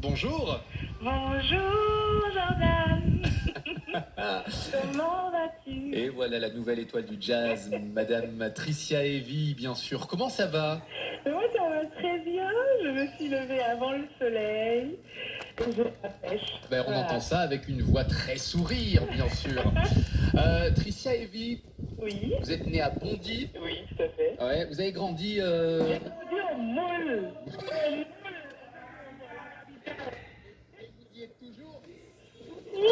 Bonjour. Bonjour Jordan. Comment vas-tu? Et voilà la nouvelle étoile du jazz, Madame Tricia Heavy, bien sûr. Comment ça va? Moi ça va très bien, je me suis levée avant le soleil et je la pêche. Ben, on entend ça avec une voix très sourire, bien sûr. Tricia Heavy, Oui, vous êtes née à Bondy. oui, tout à fait. Ouais, vous avez grandi. J'ai grandi en moule. Vous y êtes toujours? Oui,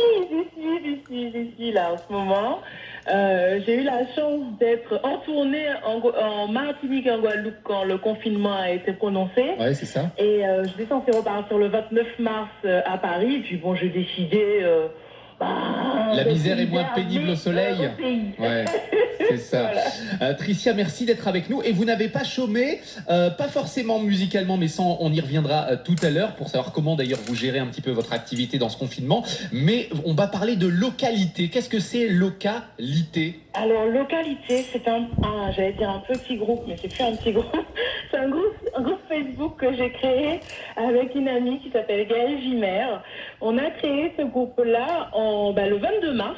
j'y suis là en ce moment. J'ai eu la chance d'être en tournée en Martinique et en Guadeloupe quand le confinement a été prononcé. Ouais, c'est ça. Et j'étais censée repartir le 29 mars à Paris. Et puis bon, j'ai décidé. La misère est moins d'être pénible au soleil. au pays. Ouais, c'est ça. Voilà. Tricia, merci d'être avec nous. Et vous n'avez pas chômé, pas forcément musicalement, mais sans, on y reviendra tout à l'heure pour savoir comment d'ailleurs vous gérez un petit peu votre activité dans ce confinement. Mais on va parler de localité. Qu'est-ce que c'est localité? Alors, localité, c'est j'allais dire un petit groupe, mais c'est plus un petit groupe. C'est un groupe Facebook que j'ai créé avec une amie qui s'appelle Gaëlle Vimer. On a créé ce groupe-là le 22 mars,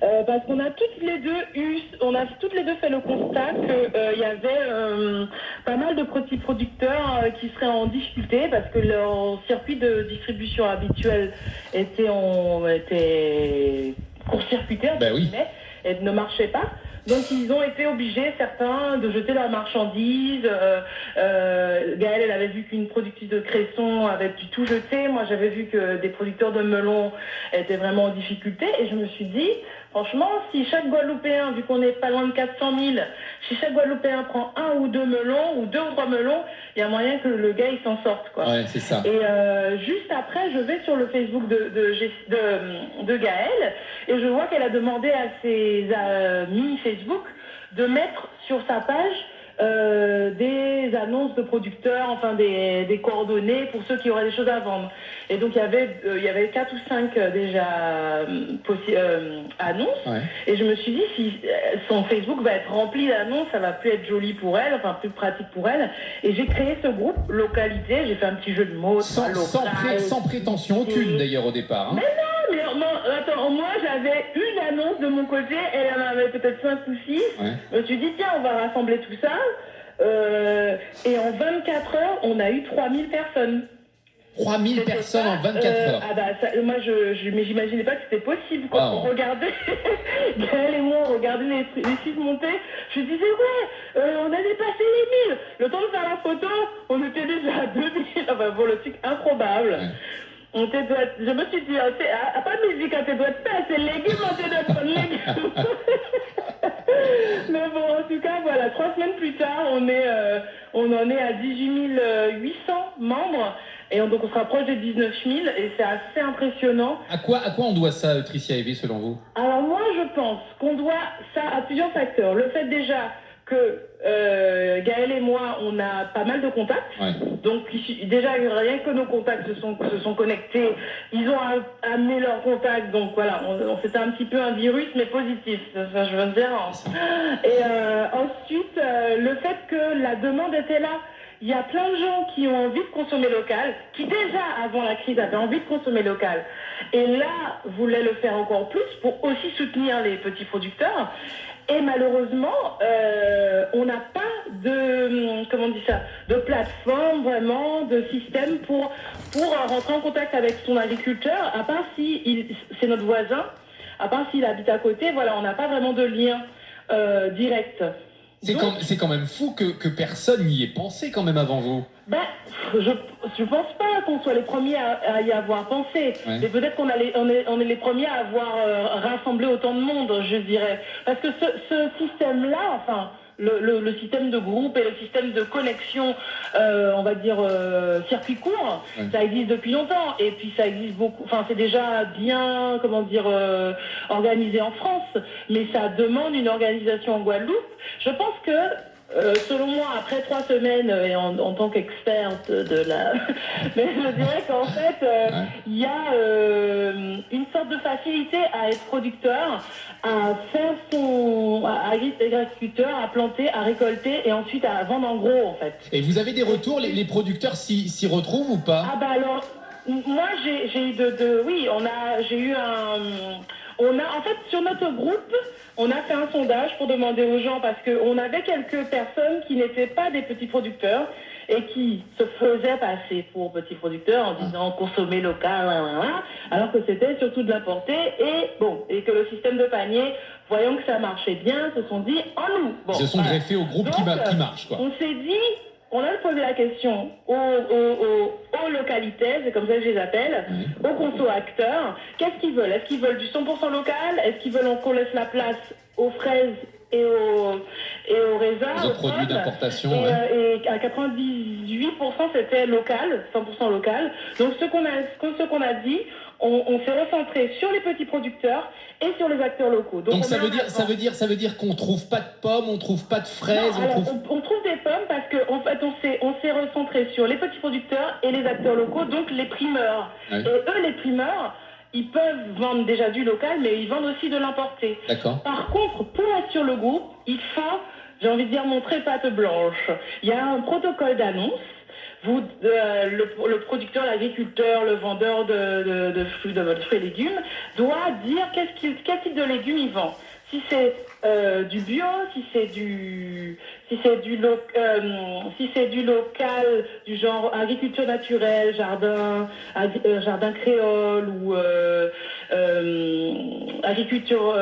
parce qu'on a toutes les deux fait le constat qu'il y avait pas mal de petits producteurs qui seraient en difficulté parce que leur circuit de distribution habituel était court-circuité, entre guillemets, et ne marchait pas. Donc ils ont été obligés, certains, de jeter leurs marchandises. Gaëlle, elle avait vu qu'une productrice de cresson avait dû tout jeter. Moi, j'avais vu que des producteurs de melons étaient vraiment en difficulté. Et je me suis dit, franchement, si chaque Guadeloupéen, vu qu'on n'est pas loin de 400 000, si chaque Guadeloupéen prend un ou deux melons, ou deux ou trois melons, il y a moyen que le gars, il s'en sorte, quoi. Ouais, c'est ça. Et juste après, je vais sur le Facebook de Gaëlle et je vois qu'elle a demandé à ses amis Facebook de mettre sur sa page des annonces de producteurs, enfin des coordonnées pour ceux qui auraient des choses à vendre. Et donc il y avait 4 ou 5 annonces. Ouais. Et je me suis dit, si son Facebook va être rempli d'annonces, ça va plus être joli pour elle, enfin plus pratique pour elle. Et j'ai créé ce groupe localité, j'ai fait un petit jeu de mots. Sans prétention aucune d'ailleurs au départ. Hein. Mais attends, moi j'avais une annonce de mon côté, elle en avait peut-être 5 ou 6. Ouais. Je me suis dit, tiens, on va rassembler tout ça. Et en 24 heures, on a eu 3000 personnes. 3000 personnes en 24 heures. Moi, mais j'imaginais pas que c'était possible. Quand on regardait, Gaëlle et moi, on regardait les chiffres monter, je disais, on a dépassé les 1000. Le temps de faire la photo, on était déjà à 2000. Enfin, bon, le truc improbable. Ouais. Je me suis dit, pas musique, tu dois être fait, c'est légumes, tu dois être légumes. Mais bon, en tout cas, voilà, 3 semaines plus tard, on en est à 18 800 membres. Et donc on se rapproche des 19 000 et c'est assez impressionnant. À quoi on doit ça, Tricia Heavy, selon vous? Alors moi, je pense qu'on doit ça à plusieurs facteurs. Le fait déjà que Gaëlle et moi, on a pas mal de contacts. Ouais. Donc déjà, rien que nos contacts se sont connectés, ils ont amené leurs contacts. Donc voilà, c'était un petit peu un virus, mais positif, ça je veux dire. Et ensuite, le fait que la demande était là. Il y a plein de gens qui ont envie de consommer local, qui déjà avant la crise avaient envie de consommer local, et là voulaient le faire encore plus pour aussi soutenir les petits producteurs. Et malheureusement, on n'a pas de plateforme vraiment, de système pour rentrer en contact avec son agriculteur, à part si c'est notre voisin, à part s'il habite à côté. Voilà, on n'a pas vraiment de lien direct. C'est quand même fou que personne n'y ait pensé quand même avant vous. Je pense pas qu'on soit les premiers à y avoir pensé. Ouais. Mais peut-être qu'on est les premiers à avoir rassemblé autant de monde, je dirais. Parce que ce système-là, enfin, le système de groupe et le système de connexion, on va dire circuit court, ouais. Ça existe depuis longtemps. Et puis ça existe beaucoup. Enfin, c'est déjà bien, organisé en France. Mais ça demande une organisation en Guadeloupe. Je pense que selon moi, après 3 semaines, et en tant qu'experte mais je dirais qu'en fait, il y a une sorte de facilité à être producteur, à faire à être agriculteur, à planter, à récolter et ensuite à vendre en gros, en fait. Et vous avez des retours, les producteurs s'y retrouvent ou pas? Alors, moi, j'ai eu oui, j'ai eu en fait, sur notre groupe, on a fait un sondage pour demander aux gens, parce qu'on avait quelques personnes qui n'étaient pas des petits producteurs et qui se faisaient passer pour petits producteurs en disant consommer local, alors que c'était surtout de l'importer, et que le système de panier, voyant que ça marchait bien, se sont dit en nous. Ils se sont greffés au groupe qui marche, quoi. On s'est dit, on a posé la question aux localités, c'est comme ça que je les appelle, aux conso-acteurs. Qu'est-ce qu'ils veulent? Est-ce qu'ils veulent du 100% local? Est-ce qu'ils veulent qu'on laisse la place aux fraises et aux raisins, aux autres produits d'importation? Et à 98%, c'était local, 100% local. Donc ce qu'on a dit, on s'est recentré sur les petits producteurs et sur les acteurs locaux. Donc ça veut dire qu'on trouve pas de pommes, on trouve pas de fraises. On trouve des pommes parce qu'en fait on s'est recentré sur les petits producteurs et les acteurs locaux, donc les primeurs. Ouais. Et eux, les primeurs, ils peuvent vendre déjà du local, mais ils vendent aussi de l'importé. D'accord. Par contre, pour être sur le groupe, il faut, j'ai envie de dire, montrer patte blanche. Il y a un protocole d'annonce. Le producteur, l'agriculteur, le vendeur de fruits et légumes doit dire quel type de légumes il vend. Si c'est du bio, si c'est du local, du genre agriculture naturelle, jardin créole ou agriculture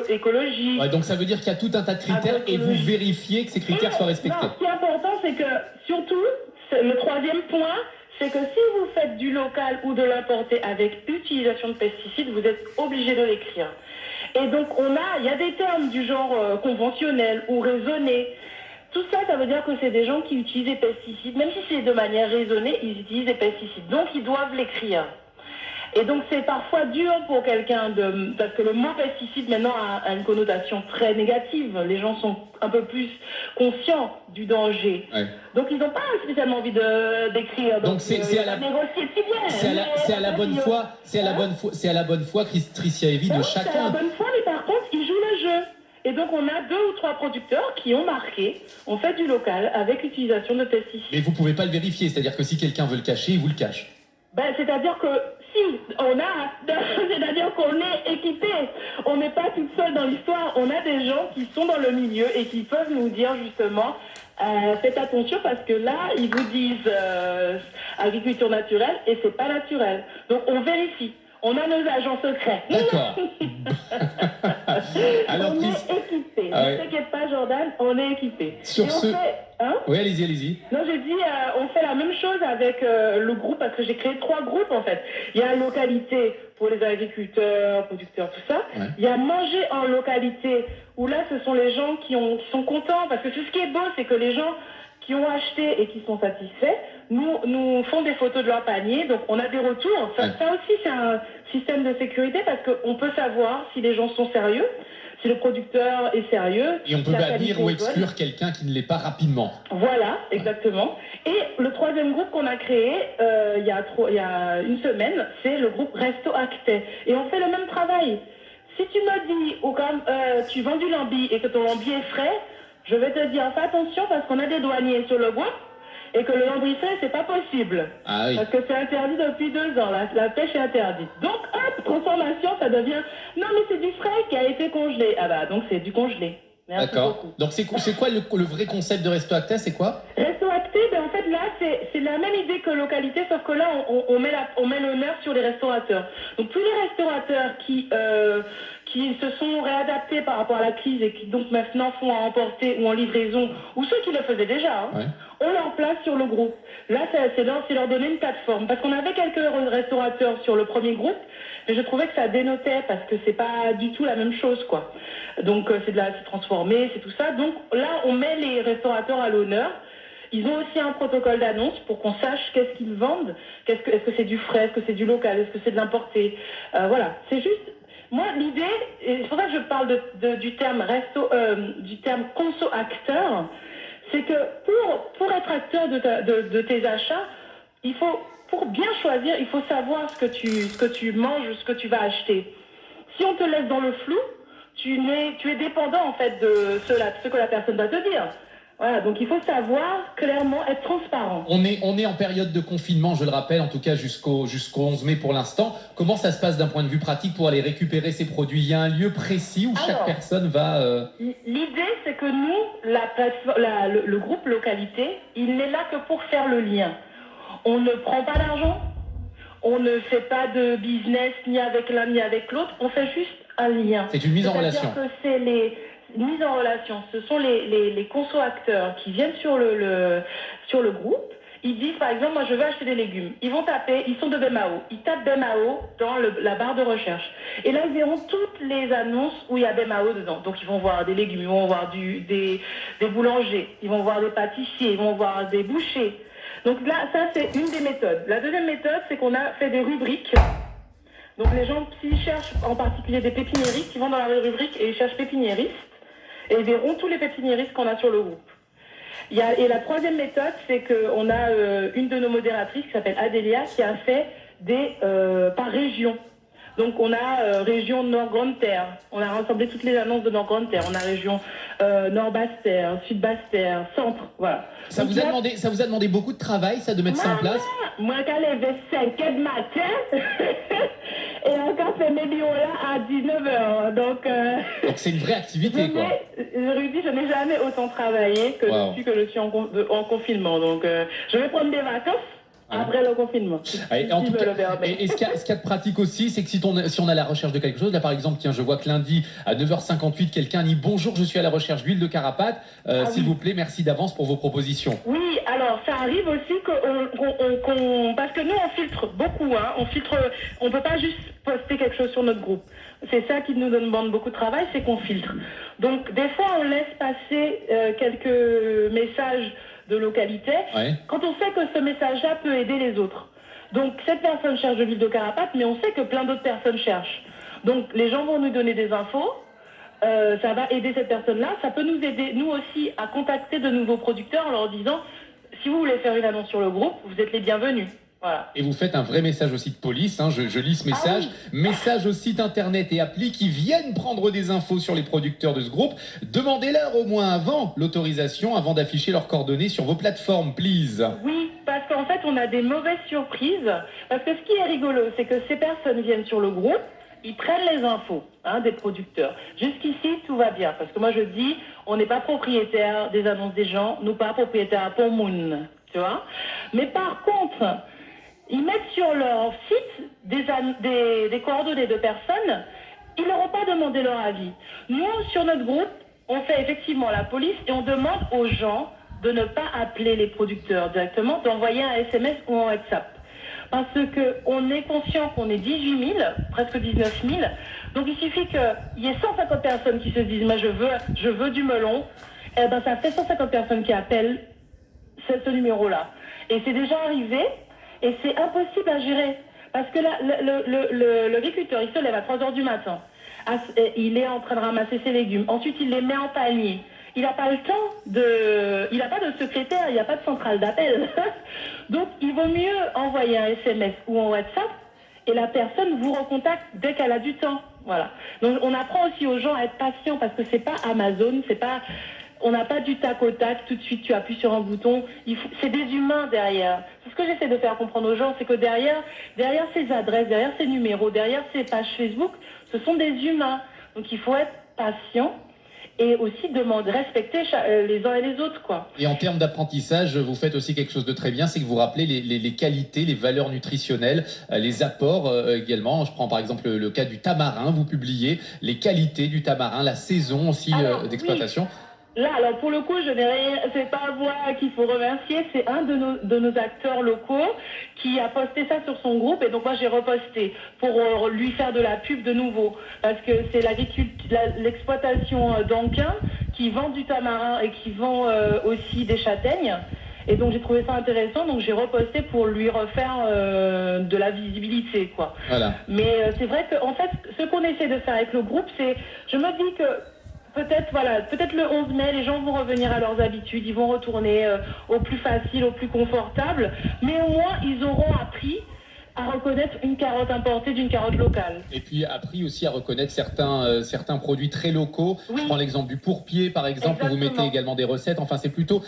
écologique. Ouais, donc ça veut dire qu'il y a tout un tas de critères et vous vérifiez que ces critères soient respectés. Non, ce qui est important, c'est que surtout, le troisième point, c'est que si vous faites du local ou de l'importé avec utilisation de pesticides, vous êtes obligé de l'écrire. Et donc, il y a des termes du genre conventionnel ou raisonné. Tout ça, ça veut dire que c'est des gens qui utilisent des pesticides. Même si c'est de manière raisonnée, ils utilisent des pesticides. Donc, ils doivent l'écrire. Et donc, c'est parfois dur pour quelqu'un parce que le mot pesticide, maintenant, a une connotation très négative. Les gens sont un peu plus conscients du danger. Ouais. Donc, ils n'ont pas spécialement envie d'écrire. Donc, c'est à la bonne foi, c'est à la bonne foi, Tricia Heavy, de chacun. C'est à la bonne foi, mais par contre, ils jouent le jeu. Et donc, on a 2 ou 3 producteurs qui ont marqué, on fait du local avec l'utilisation de pesticides. Mais vous ne pouvez pas le vérifier, c'est-à-dire que si quelqu'un veut le cacher, il vous le cache. C'est-à-dire que c'est-à-dire qu'on est équipé. On n'est pas toute seule dans l'histoire. On a des gens qui sont dans le milieu et qui peuvent nous dire justement, faites attention parce que là, ils vous disent agriculture naturelle et c'est pas naturel. Donc on vérifie. On a nos agents secrets. D'accord. Alors, on est équipé. Ne t'inquiète pas, Jordan, on est équipé. Oui, allez-y. Non, j'ai dit, on fait la même chose avec le groupe, parce que j'ai créé 3 groupes, en fait. Il y a localité pour les agriculteurs, producteurs, tout ça. Ouais. Il y a manger en localité, où là, ce sont les gens qui sont contents, parce que ce qui est beau, c'est que les gens qui ont acheté et qui sont satisfaits, nous font des photos de leur panier, donc on a des retours. Ça aussi, c'est un système de sécurité, parce qu'on peut savoir si les gens sont sérieux, si le producteur est sérieux. Et on peut bannir ou exclure quelqu'un qui ne l'est pas rapidement. Voilà, exactement. Et le 3e groupe qu'on a créé il y a une semaine, c'est le groupe Resto Acté. Et on fait le même travail. Si tu me dis, ou comme tu vends du lambi et que ton lambi est frais, je vais te dire, fais attention parce qu'on a des douaniers sur le groupe et que le lambi frais, c'est pas possible. Ah oui. Parce que c'est interdit depuis 2 ans, la pêche est interdite. Donc, hop, transformation, ça devient, non mais c'est du frais qui a été congelé. Ah bah, donc c'est du congelé. Merci beaucoup. Donc c'est quoi le vrai concept de Resto Acté, c'est quoi? Resto Acté, en fait là, c'est la même idée que localité, sauf que là, on met l'honneur sur les restaurateurs. Donc tous les restaurateurs qui se sont réadaptés par rapport à la crise et qui donc maintenant font à emporter ou en livraison, ou ceux qui le faisaient déjà, on leur place sur le groupe. Là, c'est leur donner une plateforme. Parce qu'on avait quelques restaurateurs sur le premier groupe, mais je trouvais que ça dénotait parce que c'est pas du tout la même chose, quoi. Donc c'est transformé, c'est tout ça. Donc là, on met les restaurateurs à l'honneur. Ils ont aussi un protocole d'annonce pour qu'on sache qu'est-ce qu'ils vendent. Est-ce que c'est du frais, est-ce que c'est du local, est-ce que c'est de l'importé. Voilà, c'est juste. Moi, l'idée, et c'est pour ça que je parle du terme conso-acteur, c'est que pour être acteur de tes achats, pour bien choisir, il faut savoir ce que tu manges, ce que tu vas acheter. Si on te laisse dans le flou, tu es dépendant en fait de ce que la personne va te dire. Voilà, donc il faut savoir clairement être transparent. On est en période de confinement, je le rappelle, en tout cas jusqu'au 11 mai pour l'instant. Comment ça se passe d'un point de vue pratique pour aller récupérer ces produits? Il y a un lieu précis où chaque personne va... L'idée, c'est que nous, le groupe Localité, il n'est là que pour faire le lien. On ne prend pas d'argent, on ne fait pas de business ni avec l'un ni avec l'autre, on fait juste un lien. C'est une mise en relation. C'est-à-dire que c'est les mises en relation. Ce sont les conso-acteurs qui viennent sur le groupe. Ils disent, par exemple, moi je veux acheter des légumes. Ils vont taper, ils sont de BMAO. Ils tapent BMAO dans la barre de recherche. Et là, ils verront toutes les annonces où il y a BMAO dedans. Donc, ils vont voir des légumes, ils vont voir des boulangers, ils vont voir des pâtissiers, ils vont voir des bouchers. Donc là, ça, c'est une des méthodes. La deuxième méthode, c'est qu'on a fait des rubriques. Donc, les gens, s'ils cherchent en particulier des pépiniéristes, ils vont dans la rubrique et ils cherchent pépiniéristes. Et ils verront tous les pépiniéristes qu'on a sur le groupe. Et la troisième méthode, c'est qu'on a une de nos modératrices qui s'appelle Adélia qui a fait par région. Donc on a région Nord-Grande-Terre, on a rassemblé toutes les annonces de Nord-Grande-Terre, on a région Nord-Basse-Terre, Sud-Basse-Terre, Centre, voilà. Ça vous a demandé beaucoup de travail, ça, de mettre ça en place? Moi, quand je levé 5h du matin, et encore fait mes bureaux là à 19h. Donc c'est une vraie activité, quoi. Rudy, je n'ai jamais autant travaillé que depuis que je suis en confinement. Donc je vais prendre des vacances. Après le confinement. Et ce qu'il y a de pratique aussi, c'est que si on a la recherche de quelque chose, là par exemple, tiens, je vois que lundi à 9h58, quelqu'un dit bonjour, je suis à la recherche d'huile de carapate. S'il vous plaît, merci d'avance pour vos propositions. Oui, alors ça arrive aussi parce que nous on filtre beaucoup, hein, on peut pas juste poster quelque chose sur notre groupe. C'est ça qui nous demande beaucoup de travail, c'est qu'on filtre. Donc des fois on laisse passer quelques messages de localité, quand on sait que ce message-là peut aider les autres. Donc cette personne cherche de l'huile de carapate, mais on sait que plein d'autres personnes cherchent. Donc les gens vont nous donner des infos, ça va aider cette personne-là, ça peut nous aider, nous aussi, à contacter de nouveaux producteurs en leur disant, si vous voulez faire une annonce sur le groupe, vous êtes les bienvenus. Voilà. Et vous faites un vrai message aussi de police, hein, je lis ce message, message au site internet et appli qui viennent prendre des infos sur les producteurs de ce groupe. Demandez-leur au moins avant l'autorisation, avant d'afficher leurs coordonnées sur vos plateformes, please. Oui, parce qu'en fait, on a des mauvaises surprises. Parce que ce qui est rigolo, c'est que ces personnes viennent sur le groupe, ils prennent les infos des producteurs. Jusqu'ici, tout va bien. Parce que moi, je dis, on n'est pas propriétaire des annonces des gens, nous pas propriétaires à Pomoun, tu vois. Mais par contre, ils mettent sur leur site des coordonnées de personnes, ils leur ont pas demandé leur avis. Nous, sur notre groupe, on fait effectivement la police et on demande aux gens de ne pas appeler les producteurs directement, d'envoyer un SMS ou un WhatsApp. Parce qu'on est conscient qu'on est 18 000, presque 19 000, donc il suffit qu'il y ait 150 personnes qui se disent « moi je veux du melon », et ben ça fait 150 personnes qui appellent ce numéro-là. Et c'est déjà arrivé. Et c'est impossible à gérer. Parce que l'agriculteur, il se lève à 3h du matin. Il est en train de ramasser ses légumes. Ensuite, il les met en panier. Il n'a pas le temps il n'a pas de secrétaire, il n'y a pas de centrale d'appel. Donc, il vaut mieux envoyer un SMS ou un WhatsApp et la personne vous recontacte dès qu'elle a du temps. Voilà. Donc, on apprend aussi aux gens à être patients parce que c'est pas Amazon, on n'a pas du tac au tac, tout de suite tu appuies sur un bouton, c'est des humains derrière. C'est ce que j'essaie de faire comprendre aux gens, c'est que derrière ces adresses, derrière ces numéros, derrière ces pages Facebook, ce sont des humains. Donc il faut être patient et aussi respecter les uns et les autres, quoi. Et en termes d'apprentissage, vous faites aussi quelque chose de très bien, c'est que vous rappelez les qualités, les valeurs nutritionnelles, les apports également. Je prends par exemple le cas du tamarin, vous publiez les qualités du tamarin, la saison aussi d'exploitation. Oui. Là, alors pour le coup, je n'ai rien, c'est pas moi qu'il faut remercier, c'est un de nos acteurs locaux qui a posté ça sur son groupe et donc moi j'ai reposté pour lui faire de la pub de nouveau parce que c'est l'exploitation d'Anquin qui vend du tamarin et qui vend aussi des châtaignes. Et donc j'ai trouvé ça intéressant, donc j'ai reposté pour lui refaire de la visibilité, quoi. Voilà. Mais c'est vrai qu'en fait, ce qu'on essaie de faire avec le groupe, c'est, je me dis que peut-être le 11 mai, les gens vont revenir à leurs habitudes, ils vont retourner au plus facile, au plus confortable, mais au moins ils auront appris à reconnaître une carotte importée d'une carotte locale. Et puis appris aussi à reconnaître certains produits très locaux. Oui. Je prends l'exemple du pourpier par exemple, où vous Exactement. mettez également des recettes. Enfin c'est plutôt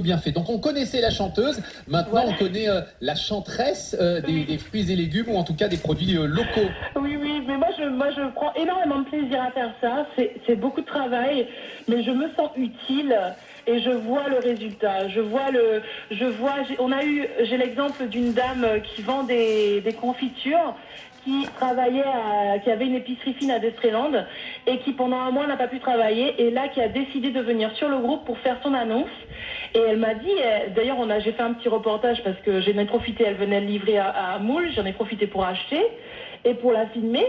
bien fait. Donc on connaissait la chanteuse, maintenant Voilà. on connaît la chanteresse des fruits et légumes, ou en tout cas des produits locaux. Oui, mais moi je prends énormément de plaisir à faire ça. C'est beaucoup de travail, mais je me sens utile et je vois le résultat. J'ai l'exemple d'une dame qui vend des confitures, qui avait une épicerie fine à Destréland et qui pendant un mois n'a pas pu travailler, et là qui a décidé de venir sur le groupe pour faire son annonce. Et elle m'a dit, d'ailleurs j'ai fait un petit reportage parce que j'en ai profité, elle venait le livrer à Moule, j'en ai profité pour acheter et pour la filmer.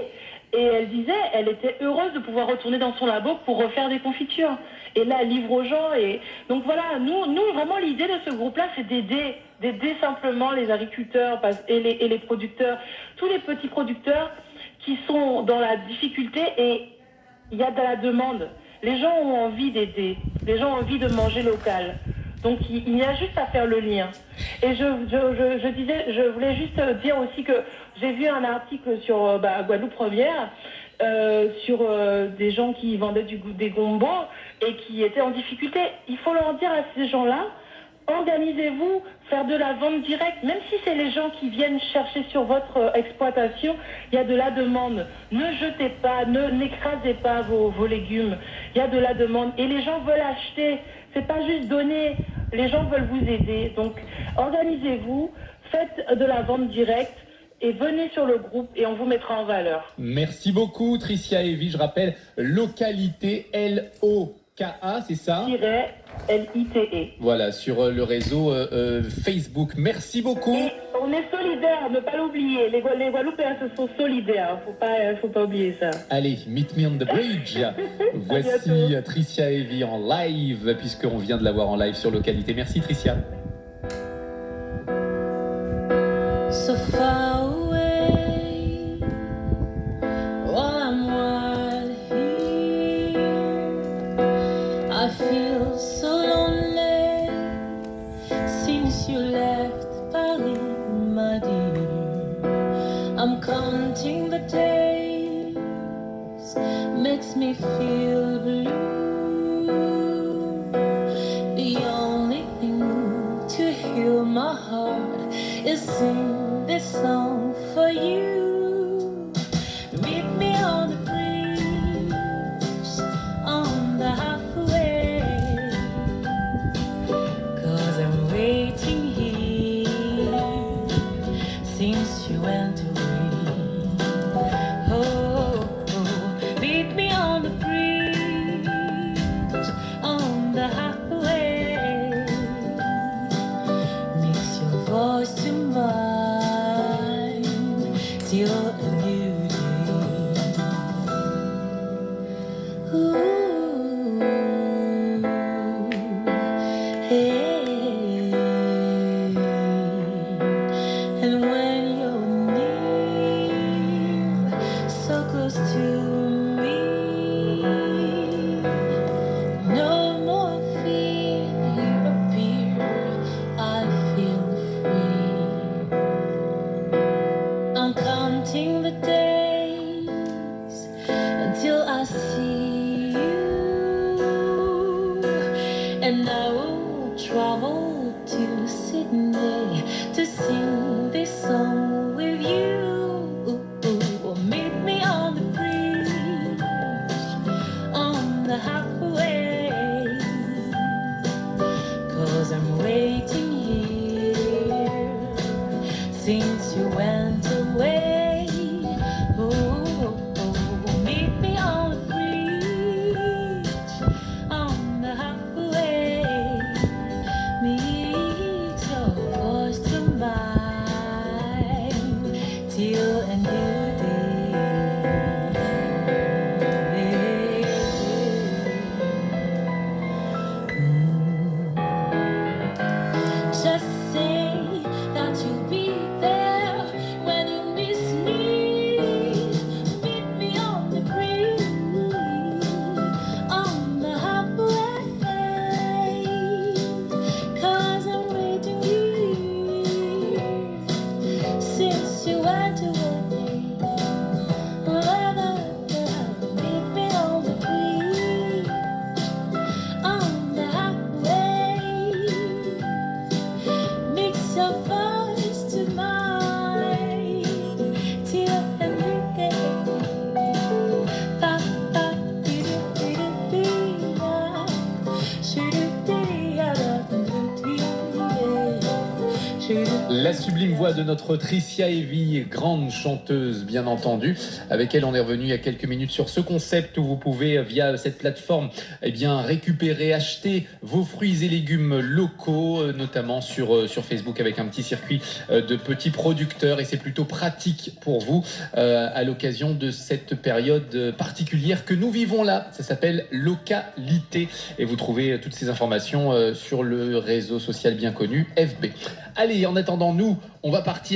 Et elle disait, elle était heureuse de pouvoir retourner dans son labo pour refaire des confitures. Et là, elle livre aux gens. Et donc voilà, nous vraiment, l'idée de ce groupe-là, c'est d'aider simplement les agriculteurs et les producteurs, tous les petits producteurs qui sont dans la difficulté, et il y a de la demande. Les gens ont envie d'aider, les gens ont envie de manger local. Donc il y a juste à faire le lien. Et je voulais juste dire aussi que j'ai vu un article sur Guadeloupe Première sur des gens qui vendaient des gombos et qui étaient en difficulté. Il faut leur dire à ces gens-là, organisez-vous, faire de la vente directe, même si c'est les gens qui viennent chercher sur votre exploitation, il y a de la demande. Ne jetez pas, n'écrasez pas vos légumes. Il y a de la demande et les gens veulent acheter. C'est pas juste donner, les gens veulent vous aider. Donc organisez-vous, faites de la vente directe et venez sur le groupe et on vous mettra en valeur. Merci beaucoup Tricia Heavy, je rappelle, localité LOKA, c'est ça ? -LITE. Voilà, sur le réseau Facebook. Merci beaucoup. Et on est solidaires, ne pas l'oublier. Les Guadeloupéens se sont solidaires, faut pas oublier ça. Allez, meet me on the bridge. Voici Tricia Heavy en live, puisqu'on vient de la voir en live sur Localité. Merci Tricia. So far away, while I'm right here, I feel so lonely since you left Paris, my dear. I'm counting the days, makes me feel blue. The only thing to heal my heart is sing this song for you. Meet me on the bridge, on the halfway, 'cause I'm waiting here since you went away. Oh, meet me on the bridge, on the halfway, mix your voice to mine till a new day. Ooh, hey. And when you're near, so close to me, no more fear appear, I feel free. I'm counting the days until I see you, and I will travel to Sydney to sing this song with you. Meet me on the bridge, on the halfway, 'cause I'm waiting here since you went away. Meet me on the bridge, on the halfway, meet your voice to mine till a new day. Just say that you'll be there when you miss me. Meet me on the bridge, on the halfway, 'cause I'm waiting here since treated. La sublime voix de notre Tricia Heavy, grande chanteuse bien entendu. Avec elle, on est revenu il y a quelques minutes sur ce concept où vous pouvez, via cette plateforme, eh bien, récupérer, acheter vos fruits et légumes locaux, notamment sur Facebook avec un petit circuit de petits producteurs. Et c'est plutôt pratique pour vous à l'occasion de cette période particulière que nous vivons là. Ça s'appelle Localité. Et vous trouvez toutes ces informations sur le réseau social bien connu FB. Allez, en attendant, nous, on va partir.